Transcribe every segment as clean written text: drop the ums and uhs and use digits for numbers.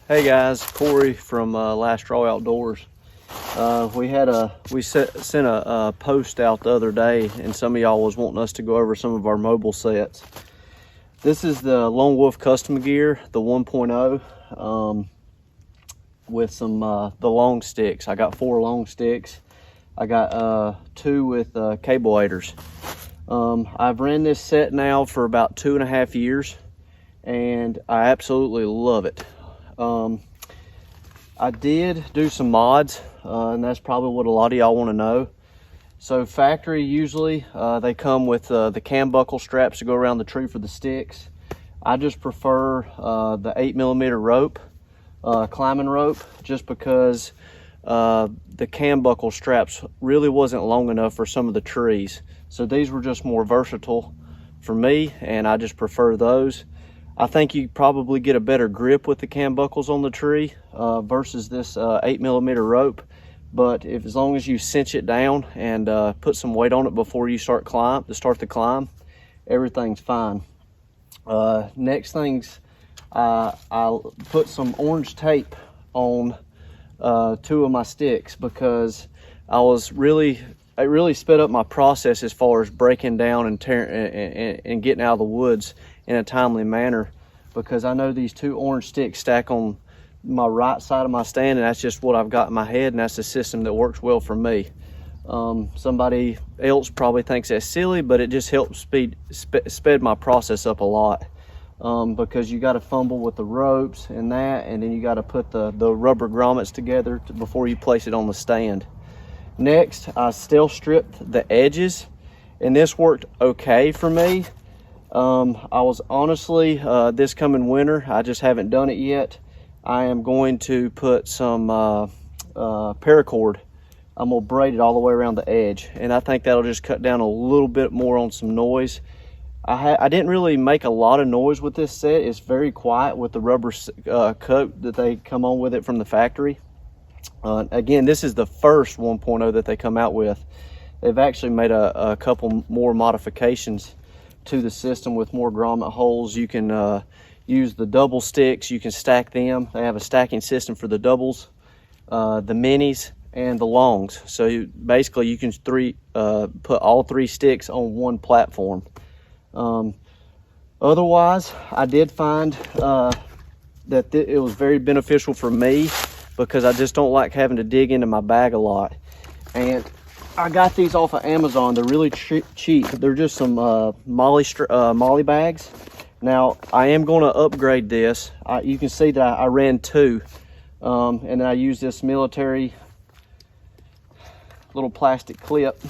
Hey guys, Corey from Last Straw Outdoors. We sent a post out the other day, and some of y'all was wanting us to go over some of our mobile sets. This is the Lone Wolf Custom Gear, the 1.0, with some the long sticks. I got 4 long sticks. I got 2 with cable aiders. I've ran this set now for about 2.5 years, and I absolutely love it. I did do some mods, and that's probably what a lot of y'all want to know. So factory, usually they come with the cam buckle straps to go around the tree for the sticks. I just prefer the 8mm rope, climbing rope, just because the cam buckle straps really wasn't long enough for some of the trees. So these were just more versatile for me, and I just prefer those. I think you probably get a better grip with the cam buckles on the tree versus this 8mm rope. But as long as you cinch it down and put some weight on it before you start the climb, everything's fine. Next things, I put some orange tape on 2 of my sticks because it really sped up my process as far as breaking down and getting out of the woods in a timely manner, because I know these 2 orange sticks stack on my right side of my stand, and that's just what I've got in my head, and that's the system that works well for me. Somebody else probably thinks that's silly, but it just helps sped my process up a lot, because you got to fumble with the ropes and then you got to put the rubber grommets together before you place it on the stand. Next, I still stripped the edges, and this worked okay for me. I was honestly, this coming winter, I just haven't done it yet. I am going to put some paracord. I'm gonna braid it all the way around the edge, and I think that'll just cut down a little bit more on some noise. I didn't really make a lot of noise with this set. It's very quiet with the rubber coat that they come on with it from the factory. Again, this is the first 1.0 that they come out with. They've actually made a couple more modifications to the system with more grommet holes. You can use the double sticks, you can stack them. They have a stacking system for the doubles, the minis, and the longs. So basically you can put all 3 sticks on one platform. Otherwise, I did find that it was very beneficial for me, because I just don't like having to dig into my bag a lot. And I got these off of Amazon. They're really cheap. They're just some molly bags. Now, I am going to upgrade this. You can see that I ran 2, and then I used this military little plastic clip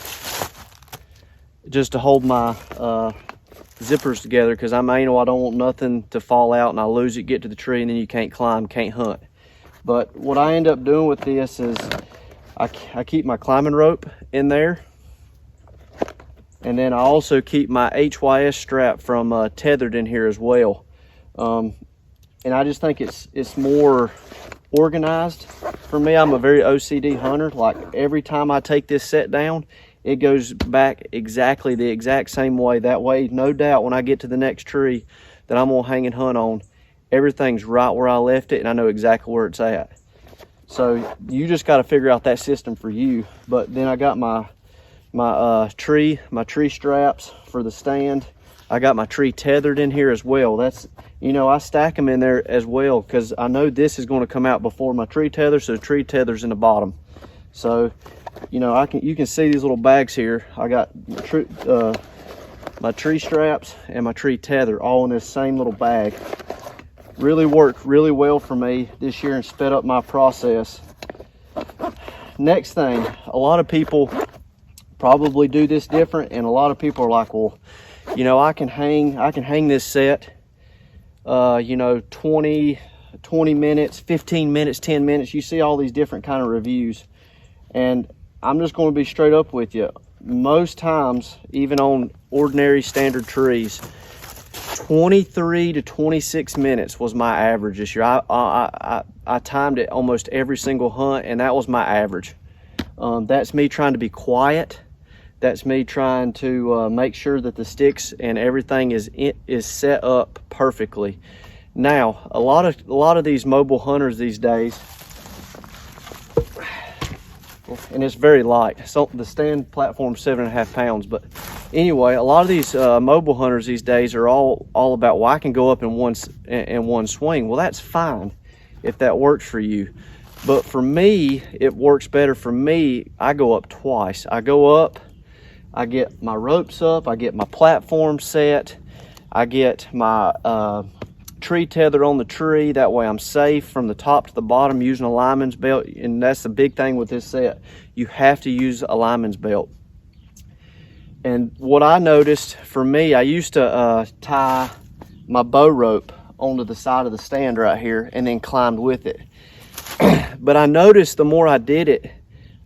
just to hold my zippers together, because I'm anal. I don't want nothing to fall out and I lose it, get to the tree, and then you can't climb, can't hunt. But what I end up doing with this is I keep my climbing rope in there, and then I also keep my HYS strap from Tethered in here as well. And I just think it's more organized for me. I'm a very OCD hunter. Like, every time I take this set down, it goes back exactly the exact same way. That way, no doubt, when I get to the next tree that I'm gonna hang and hunt on, everything's right where I left it, and I know exactly where it's at. So you just got to figure out that system for you. But then I got my tree straps for the stand. I got my tree tethered in here as well. That's, I stack them in there as well, because I know this is going to come out before my tree tether, so the tree tether's in the bottom. So you can see these little bags here. I got my tree straps and my tree tether all in this same little bag. Really worked really well for me this year and sped up my process. Next thing, a lot of people probably do this different, and a lot of people are like, well, I can hang this set 20 minutes, 15 minutes, 10 minutes. You see all these different kind of reviews, and I'm just going to be straight up with you. Most times, even on ordinary standard trees, 23 to 26 minutes was my average this year. I timed it almost every single hunt, and that was my average. That's me trying to be quiet. That's me trying to make sure that the sticks and everything is set up perfectly. Now, a lot of these mobile hunters these days, and it's very light. So the stand platform's 7.5 pounds, but anyway, a lot of these mobile hunters these days are all about, well, I can go up in one swing. Well, that's fine if that works for you. But for me, it works better for me. I go up twice. I go up, I get my ropes up, I get my platform set, I get my tree tether on the tree. That way I'm safe from the top to the bottom using a lineman's belt. And that's the big thing with this set. You have to use a lineman's belt. And what I noticed for me, I used to tie my bow rope onto the side of the stand right here and then climbed with it. But I noticed the more I did it,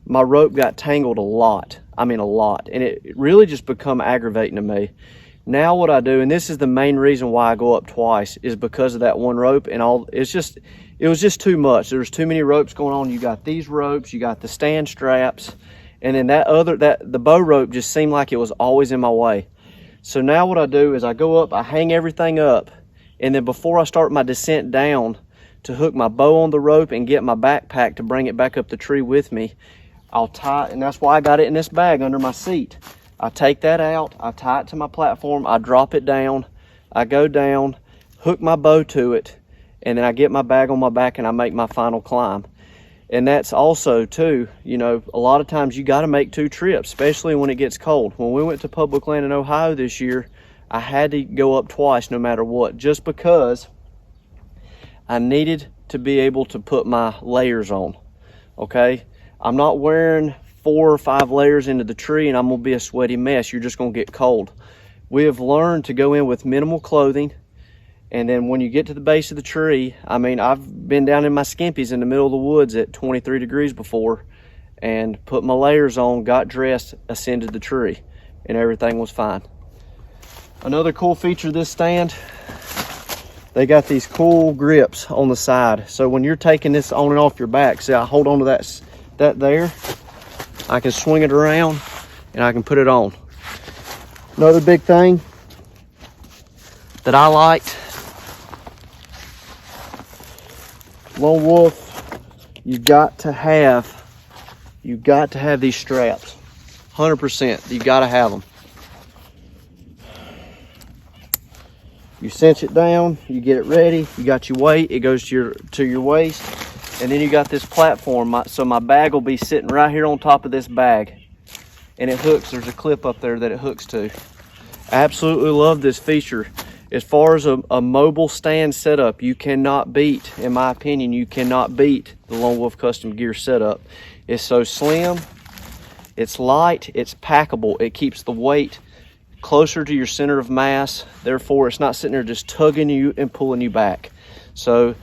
my rope got tangled a lot. I mean, a lot. And it really just become aggravating to me. Now what I do, and this is the main reason why I go up twice, is because of that one rope and all. It was just too much. There's too many ropes going on. You got these ropes, you got the stand straps, and then the bow rope just seemed like it was always in my way. So now what I do is I go up, I hang everything up, and then before I start my descent down to hook my bow on the rope and get my backpack to bring it back up the tree with me, I'll tie, and that's why I got it in this bag under my seat. I take that out, I tie it to my platform, I drop it down, I go down, hook my bow to it, and then I get my bag on my back and I make my final climb. And that's also too, you know, a lot of times you got to make 2 trips, especially when it gets cold. When we went to public land in Ohio this year, I had to go up twice no matter what, just because I needed to be able to put my layers on, okay? I'm not wearing 4 or 5 layers into the tree and I'm gonna be a sweaty mess. You're just gonna get cold. We have learned to go in with minimal clothing, and then when you get to the base of the tree, I mean, I've been down in my skimpies in the middle of the woods at 23 degrees before and put my layers on, got dressed, ascended the tree, and everything was fine. Another cool feature of this stand, they got these cool grips on the side. So when you're taking this on and off your back, see, I hold on to that there, I can swing it around and I can put it on. Another big thing that I liked, Lone Wolf, you got to have these straps. 100%, you got to have them. You cinch it down, you get it ready, you got your weight, it goes to your waist, and then you got this platform, so my bag will be sitting right here on top of this bag, and it hooks. There's a clip up there that it hooks to. Absolutely love this feature. As far as a mobile stand setup, you cannot beat, in my opinion, you cannot beat the Lone Wolf Custom Gear setup. It's so slim, it's light, it's packable, it keeps the weight closer to your center of mass. Therefore, it's not sitting there just tugging you and pulling you back. So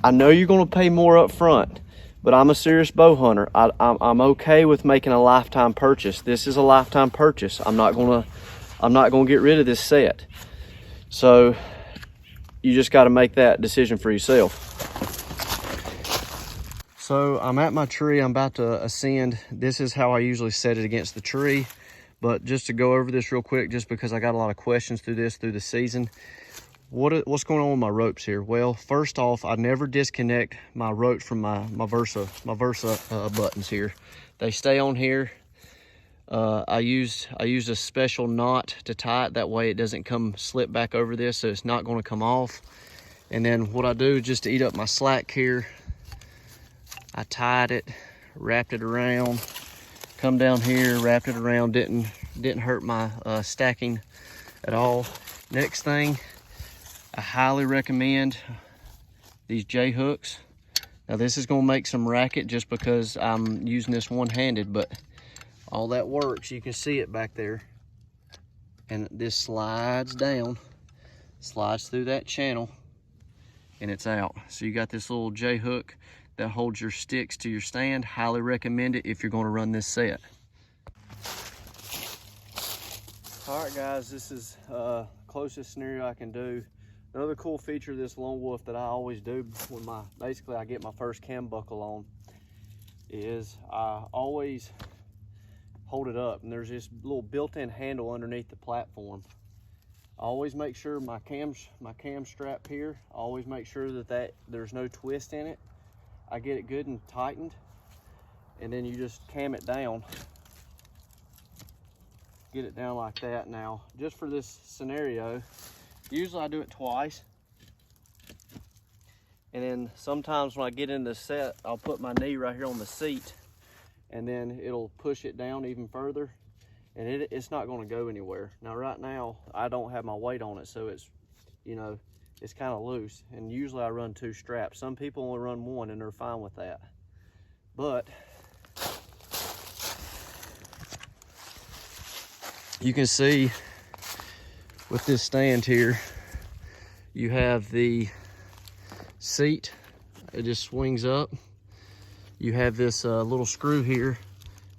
I know you're going to pay more up front, but I'm a serious bow hunter. I'm okay with making a lifetime purchase. This is a lifetime purchase. I'm not going to get rid of this set. So you just got to make that decision for yourself. So I'm at my tree. I'm about to ascend. This is how I usually set it against the tree. But just to go over this real quick, just because I got a lot of questions through the season. What's going on with my ropes here? Well, first off, I never disconnect my ropes from my Versa buttons here. They stay on here. I used a special knot to tie it. That way it doesn't slip back over this, so it's not going to come off. And then what I do, just to eat up my slack here, I tied it, wrapped it around, come down here, wrapped it around, didn't hurt my stacking at all. Next thing, I highly recommend these J hooks. Now this is gonna make some racket just because I'm using this one-handed, but all that works. You can see it back there. And this slides down, slides through that channel, and it's out. So you got this little J hook that holds your sticks to your stand. Highly recommend it if you're gonna run this set. All right, guys, this is closest scenario I can do. Another cool feature of this Lone Wolf that I always do when basically I get my first cam buckle on is I always hold it up, and there's this little built-in handle underneath the platform. always make sure my cam strap here, always make sure that there's no twist in it. I get it good and tightened, and then you just cam it down. Get it down like that. Now, just for this scenario, usually I do it twice. And then sometimes when I get in the set, I'll put my knee right here on the seat, and then it'll push it down even further, and it's not gonna go anywhere. Now right now, I don't have my weight on it, so it's, you know, it's kind of loose. And usually I run 2 straps. Some people only run 1 and they're fine with that. But you can see with this stand here, you have the seat, it just swings up. You have this little screw here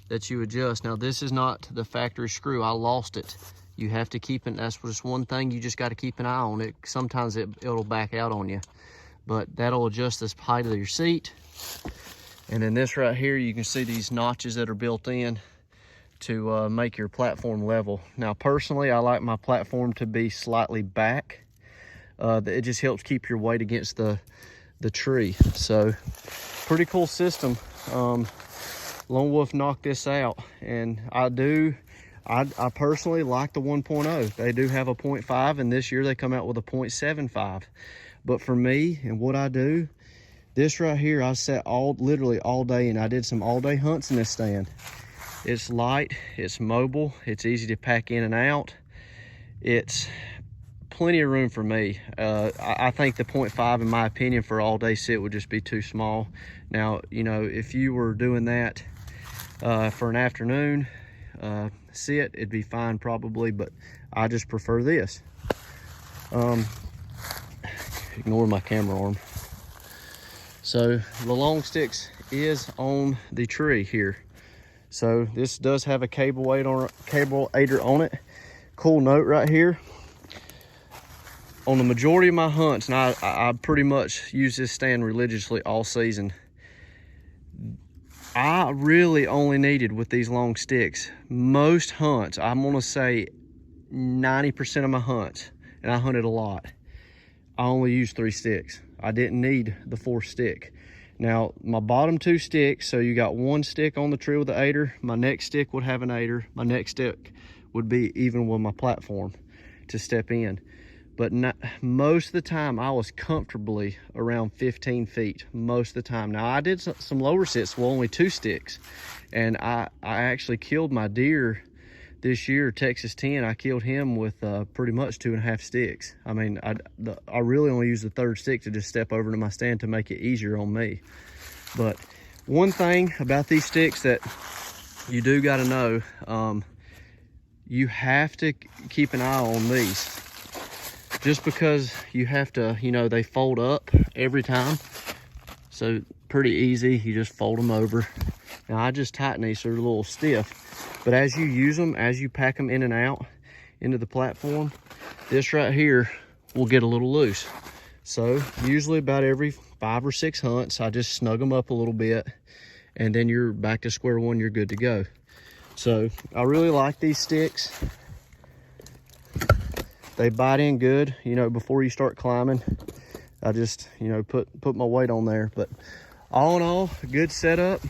that you adjust. Now this is not the factory screw, I lost it. You have to keep it, that's just one thing you just got to keep an eye on it. Sometimes it'll back out on you, but that'll adjust this height of your seat. And then this right here, you can see these notches that are built in to make your platform level. Now personally, I like my platform to be slightly back. It just helps keep your weight against the tree. So pretty cool system. Lone Wolf knocked this out, and I personally like the 1.0. They do have a 0.5, and this year they come out with a 0.75. But for me and what I do, this right here, I sat literally all day, and I did some all day hunts in this stand. It's light, it's mobile, it's easy to pack in and out. It's plenty of room for me. I think the 0.5, in my opinion, for all day sit would just be too small. Now, you know, if you were doing that for an afternoon sit, it'd be fine probably, but I just prefer this. Ignore my camera arm. So the long sticks is on the tree here. So this does have a cable aider on it. Cool note right here. On the majority of my hunts, and I pretty much use this stand religiously all season, I really only needed with these long sticks. Most hunts, I'm gonna say 90% of my hunts, and I hunted a lot, I only used 3 sticks. I didn't need the 4th stick. Now, my bottom 2 sticks, so you got 1 stick on the tree with the aider, my next stick would have an aider, my next stick would be even with my platform to step in. But most of the time, I was comfortably around 15 feet most of the time. Now, I did some lower sits with only 2 sticks, and I actually killed my deer this year, Texas 10. I killed him with pretty much 2.5 sticks. I mean, I really only used the 3rd stick to just step over to my stand to make it easier on me. But one thing about these sticks that you do got to know, you have to keep an eye on these. Just because you have to, you know, they fold up every time. So pretty easy, you just fold them over. Now I just tighten these so they're a little stiff. But as you use them, as you pack them in and out into the platform, this right here will get a little loose. So usually about every 5 or 6 hunts, I just snug them up a little bit, and then you're back to square one, you're good to go. So I really like these sticks. They bite in good, you know, before you start climbing. I just, you know, put my weight on there. But all in all, good setup.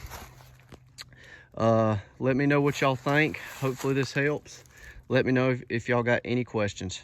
Let me know what y'all think. Hopefully this helps. Let me know if y'all got any questions.